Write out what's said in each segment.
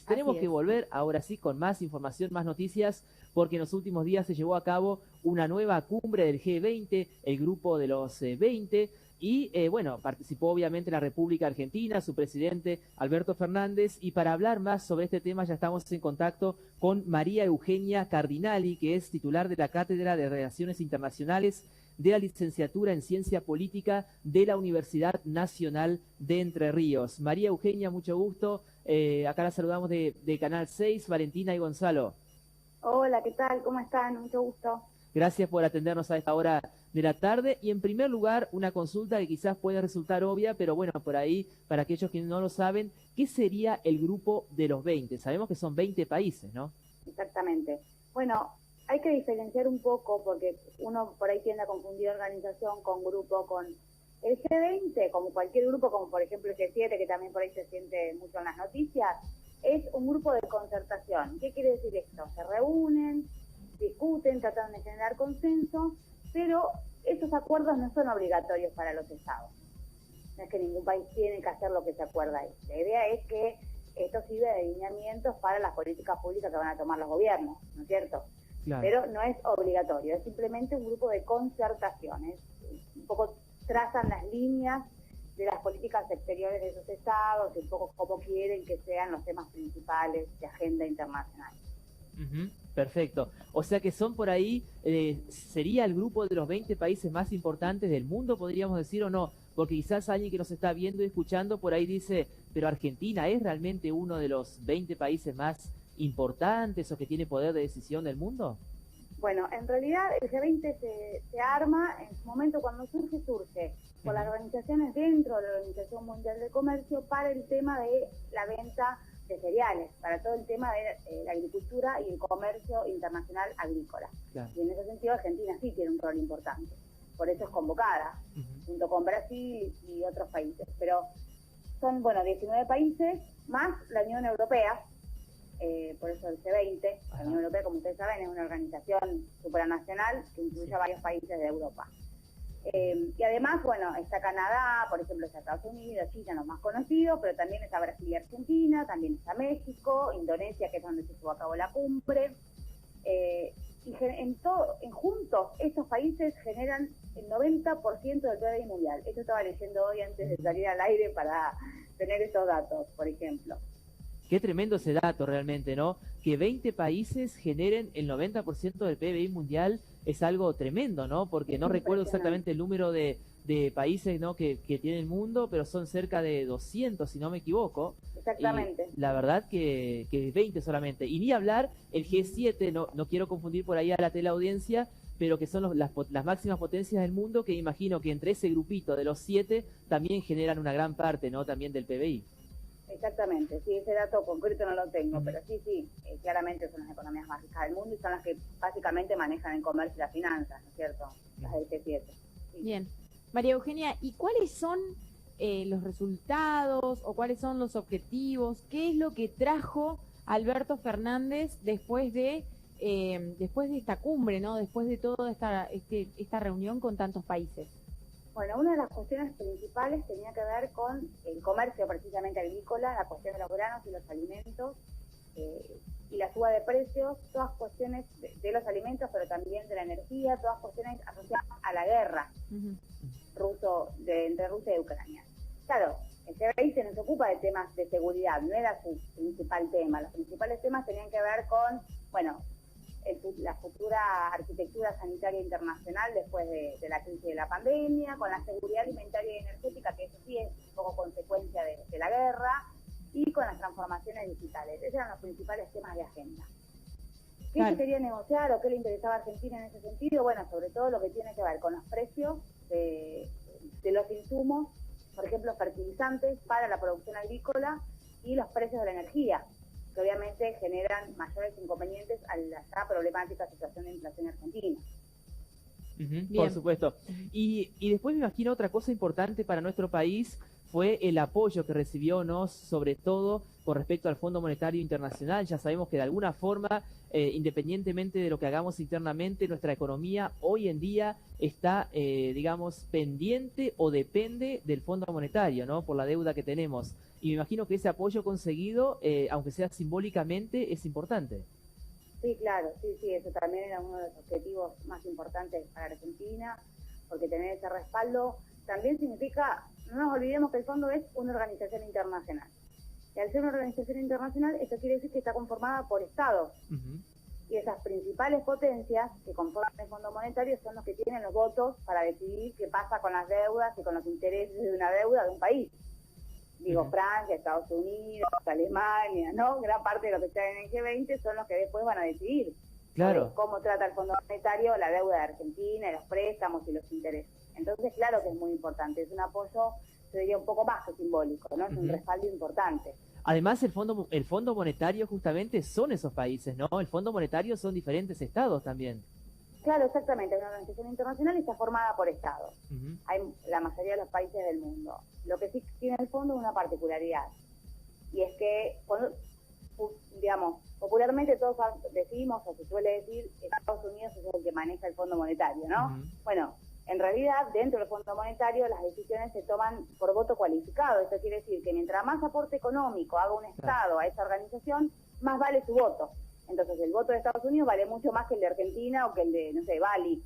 Tenemos Así que es. volver ahora sí con más información, más noticias, porque en los últimos días se llevó a cabo una nueva cumbre del G20, el grupo de los 20, y bueno, participó obviamente la República Argentina, su presidente Alberto Fernández, y para hablar más sobre este tema ya estamos en contacto con María Eugenia Cardinali, que es titular de la Cátedra de Relaciones Internacionales de la licenciatura en Ciencia Política de la Universidad Nacional de Entre Ríos. María Eugenia, mucho gusto. Acá la saludamos de Canal 6, Valentina y Gonzalo. Hola, ¿qué tal? ¿Cómo están? Mucho gusto. Gracias por atendernos a esta hora de la tarde. Y en primer lugar, una consulta que quizás puede resultar obvia, pero bueno, por ahí, para aquellos que no lo saben, ¿qué sería el grupo de los 20? Sabemos que son 20 países, ¿no? Exactamente. Bueno, hay que diferenciar un poco porque uno por ahí tiende a confundir organización con grupo, con el G20, como cualquier grupo, como por ejemplo el G7, que también por ahí se siente mucho en las noticias, es un grupo de concertación. ¿Qué quiere decir esto? Se reúnen, discuten, tratan de generar consenso, pero esos acuerdos no son obligatorios para los estados. No es que ningún país tiene que hacer lo que se acuerda ahí. La idea es que esto sirve de lineamientos para las políticas públicas que van a tomar los gobiernos, ¿no es cierto? Claro. Pero no es obligatorio, es simplemente un grupo de concertaciones. Un poco trazan las líneas de las políticas exteriores de esos estados, y un poco cómo quieren que sean los temas principales de agenda internacional. Perfecto. O sea que son por ahí, sería el grupo de los 20 países más importantes del mundo, podríamos decir, o no, porque quizás alguien que nos está viendo y escuchando por ahí dice, pero Argentina es realmente uno de los 20 países más importantes o que tiene poder de decisión del mundo. Bueno, en realidad el G20 se arma en su momento cuando surge por las organizaciones dentro de la Organización Mundial de Comercio para el tema de la venta de cereales, para todo el tema de la agricultura y el comercio internacional agrícola. Claro. Y en ese sentido Argentina sí tiene un rol importante, por eso es convocada, junto con Brasil y otros países. Pero son, bueno, 19 países más la Unión Europea, por eso el G20. La Unión Europea, como ustedes saben, es una organización supranacional que incluye a varios países de Europa. Y además, bueno, está Canadá, por ejemplo, está Estados Unidos, China, los más conocidos, pero también está Brasil y Argentina, también está México, Indonesia, que es donde se llevó a cabo la cumbre. Y en juntos, estos países generan el 90% del PBI mundial. Esto estaba leyendo hoy antes de salir al aire para tener estos datos, por ejemplo. Qué tremendo ese dato realmente, ¿no? Que 20 países generen el 90% del PBI mundial es algo tremendo, ¿no? Porque no recuerdo exactamente el número de países, ¿no? que tiene el mundo, pero son cerca de 200, si no me equivoco. Exactamente. Y la verdad que 20 solamente. Y ni hablar el G7, no quiero confundir por ahí a la teleaudiencia, pero que son las máximas potencias del mundo, que imagino que entre ese grupito de los 7 también generan una gran parte, ¿no? También del PBI. Exactamente, sí, ese dato concreto no lo tengo, pero sí, claramente son las economías más ricas del mundo y son las que básicamente manejan el comercio y las finanzas, ¿no es cierto? Las del G7. Sí. Bien. María Eugenia, ¿y cuáles son los resultados o cuáles son los objetivos? ¿Qué es lo que trajo Alberto Fernández después de esta cumbre, ¿no? Después de toda esta reunión con tantos países? Bueno, una de las cuestiones principales tenía que ver con el comercio precisamente agrícola, la cuestión de los granos y los alimentos, y la suba de precios, todas cuestiones de los alimentos, pero también de la energía, todas cuestiones asociadas a la guerra entre Rusia y Ucrania. Claro, el G20 no se ocupa de temas de seguridad, no era su principal tema. Los principales temas tenían que ver con, bueno, la futura arquitectura sanitaria internacional después de la crisis de la pandemia, con la seguridad alimentaria y energética, que eso sí es un poco consecuencia de la guerra, y con las transformaciones digitales. Esos eran los principales temas de agenda. ¿Qué se quería negociar o qué le interesaba a Argentina en ese sentido? Bueno, sobre todo lo que tiene que ver con los precios de los insumos, por ejemplo, fertilizantes para la producción agrícola y los precios de la energía, que obviamente generan mayores inconvenientes a la ya problemática situación de inflación argentina. Por supuesto. Y después me imagino otra cosa importante para nuestro país fue el apoyo que recibió, ¿no? Sobre todo con respecto al Fondo Monetario Internacional. Ya sabemos que de alguna forma, independientemente de lo que hagamos internamente, nuestra economía hoy en día está, digamos, pendiente o depende del Fondo Monetario, ¿no? Por la deuda que tenemos. Y me imagino que ese apoyo conseguido, aunque sea simbólicamente, es importante. Sí, claro, sí, eso también era uno de los objetivos más importantes para Argentina, porque tener ese respaldo también significa, no nos olvidemos que el fondo es una organización internacional. Y al ser una organización internacional, esto quiere decir que está conformada por estados. Y esas principales potencias que conforman el Fondo Monetario son los que tienen los votos para decidir qué pasa con las deudas y con los intereses de una deuda de un país. Digo, Francia, Estados Unidos, Alemania, ¿no? Gran parte de los que están en el G20 son los que después van a decidir cómo trata el Fondo Monetario la deuda de Argentina, los préstamos y los intereses. Entonces, claro que es muy importante, es un apoyo, yo diría, un poco más que simbólico, ¿no? Es un respaldo importante. Además, el Fondo Monetario justamente son esos países, ¿no? El Fondo Monetario son diferentes estados también. Claro, exactamente, es una organización internacional y está formada por estados. Hay la mayoría de los países del mundo. Lo que sí tiene el fondo es una particularidad, y es que, digamos, popularmente todos decimos, o se suele decir, que Estados Unidos es el que maneja el Fondo Monetario, ¿no? Bueno, en realidad, dentro del Fondo Monetario, las decisiones se toman por voto cualificado. Esto quiere decir que mientras más aporte económico haga un Estado a esa organización, más vale su voto. Entonces, el voto de Estados Unidos vale mucho más que el de Argentina o que el de, no sé, Bali,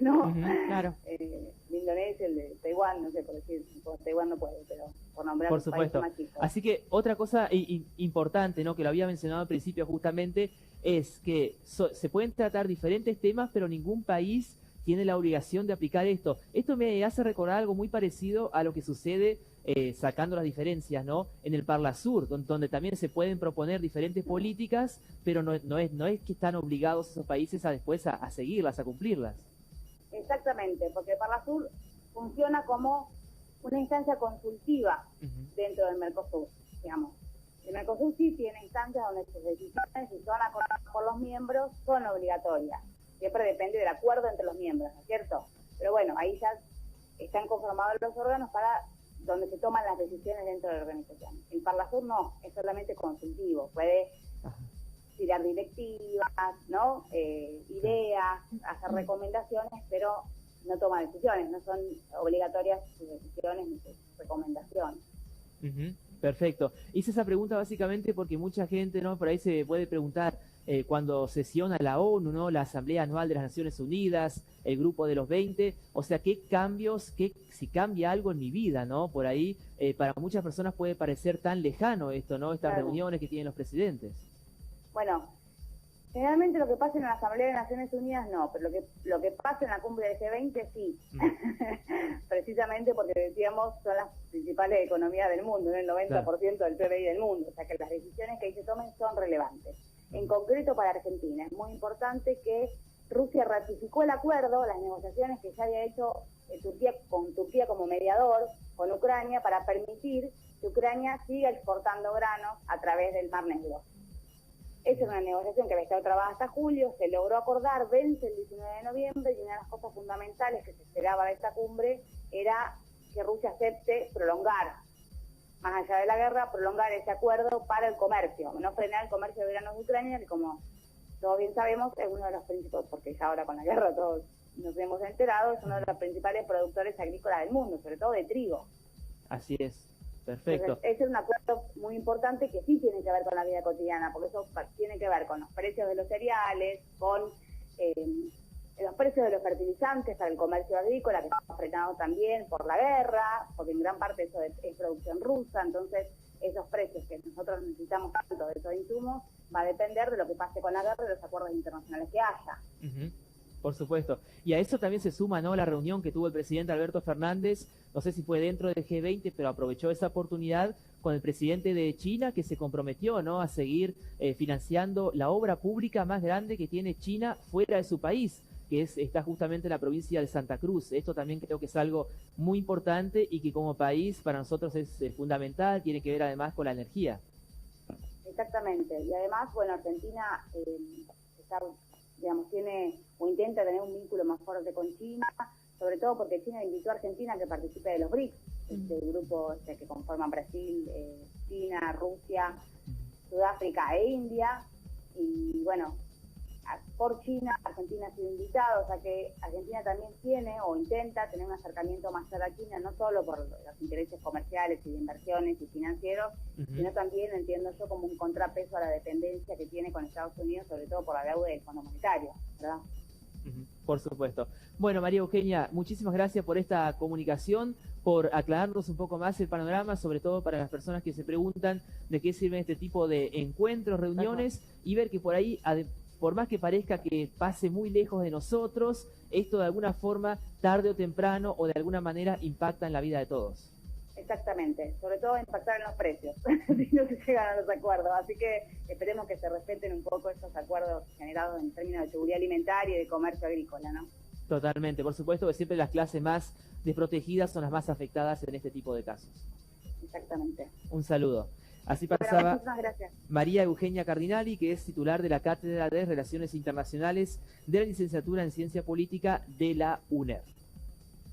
¿no? Claro. De Indonesia, el de Taiwán, no sé, por decir, por Taiwán no puede, pero por nombrar por supuesto. Más chicos. Así que otra cosa importante, ¿no? Que lo había mencionado al principio justamente, es que se pueden tratar diferentes temas, pero ningún país tiene la obligación de aplicar esto. Esto me hace recordar algo muy parecido a lo que sucede, sacando las diferencias, ¿no? En el Parlasur, donde también se pueden proponer diferentes políticas, pero no es que están obligados esos países a después a seguirlas, a cumplirlas. Exactamente, porque el Parlasur funciona como una instancia consultiva dentro del Mercosur, digamos. El Mercosur sí tiene instancias donde sus decisiones, si son acordadas por los miembros, son obligatorias. Siempre depende del acuerdo entre los miembros, ¿no es cierto? Pero bueno, ahí ya están conformados los órganos para donde se toman las decisiones dentro de la organización. El Parlasur no, es solamente consultivo, puede tirar directivas, ¿no? Ideas, hacer recomendaciones, pero no toma decisiones, no son obligatorias sus decisiones ni sus recomendaciones. Perfecto. Hice esa pregunta básicamente porque mucha gente, ¿no? Por ahí se puede preguntar, cuando sesiona la ONU, ¿no? La Asamblea Anual de las Naciones Unidas, el Grupo de los 20, o sea, ¿qué cambios, si cambia algo en mi vida, ¿no? Por ahí, para muchas personas puede parecer tan lejano esto, ¿no? Estas reuniones que tienen los presidentes. Bueno, generalmente lo que pasa en la Asamblea de Naciones Unidas no, pero lo que pasa en la cumbre del G20 sí. Precisamente porque decíamos son las principales economías del mundo, ¿no? El 90% del PBI del mundo, o sea que las decisiones que ahí se tomen son relevantes. En concreto para Argentina es muy importante que Rusia ratificó el acuerdo, las negociaciones que ya había hecho con Turquía como mediador, con Ucrania, para permitir que Ucrania siga exportando granos a través del Mar Negro. Esa es una negociación que había estado trabada hasta julio, se logró acordar, vence el 19 de noviembre, y una de las cosas fundamentales que se esperaba de esta cumbre era que Rusia acepte prolongar, más allá de la guerra, prolongar ese acuerdo para el comercio, no frenar el comercio de granos de Ucrania, que como todos bien sabemos es uno de los principales, porque ya ahora con la guerra todos nos hemos enterado, es uno de los principales productores agrícolas del mundo, sobre todo de trigo. Así es. Perfecto. Entonces, ese es un acuerdo muy importante que sí tiene que ver con la vida cotidiana, porque eso tiene que ver con los precios de los cereales, con los precios de los fertilizantes para el comercio agrícola, que está frenado también por la guerra, porque en gran parte eso es producción rusa, entonces esos precios que nosotros necesitamos tanto de esos insumos va a depender de lo que pase con la guerra y de los acuerdos internacionales que haya. Por supuesto. Y a eso también se suma, ¿no? La reunión que tuvo el presidente Alberto Fernández, no sé si fue dentro del G20, pero aprovechó esa oportunidad con el presidente de China, que se comprometió, ¿no? A seguir financiando la obra pública más grande que tiene China fuera de su país, que está justamente en la provincia de Santa Cruz. Esto también creo que es algo muy importante y que como país para nosotros es fundamental, tiene que ver además con la energía. Exactamente. Y además, bueno, Argentina tiene o intenta tener un vínculo más fuerte con China, sobre todo porque China invitó a Argentina a que participe de los BRICS, el grupo que conforman Brasil, China, Rusia, Sudáfrica e India. Y bueno, por China, Argentina ha sido invitado, o sea que Argentina también tiene o intenta tener un acercamiento mayor a China, no solo por los intereses comerciales y de inversiones y financieros, sino también, entiendo yo, como un contrapeso a la dependencia que tiene con Estados Unidos, sobre todo por la deuda del Fondo Monetario, ¿verdad? Por supuesto. Bueno, María Eugenia, muchísimas gracias por esta comunicación, por aclararnos un poco más el panorama, sobre todo para las personas que se preguntan de qué sirven este tipo de encuentros, reuniones, y ver que por ahí, por más que parezca que pase muy lejos de nosotros, esto de alguna forma, tarde o temprano, o de alguna manera, impacta en la vida de todos. Exactamente, sobre todo impactar en los precios, si no se llegan a los acuerdos. Así que esperemos que se respeten un poco estos acuerdos generados en términos de seguridad alimentaria y de comercio agrícola, ¿no? Totalmente, por supuesto que siempre las clases más desprotegidas son las más afectadas en este tipo de casos. Exactamente. Un saludo. Así pasaba muchísimas gracias. María Eugenia Cardinali, que es titular de la Cátedra de Relaciones Internacionales de la Licenciatura en Ciencia Política de la UNER.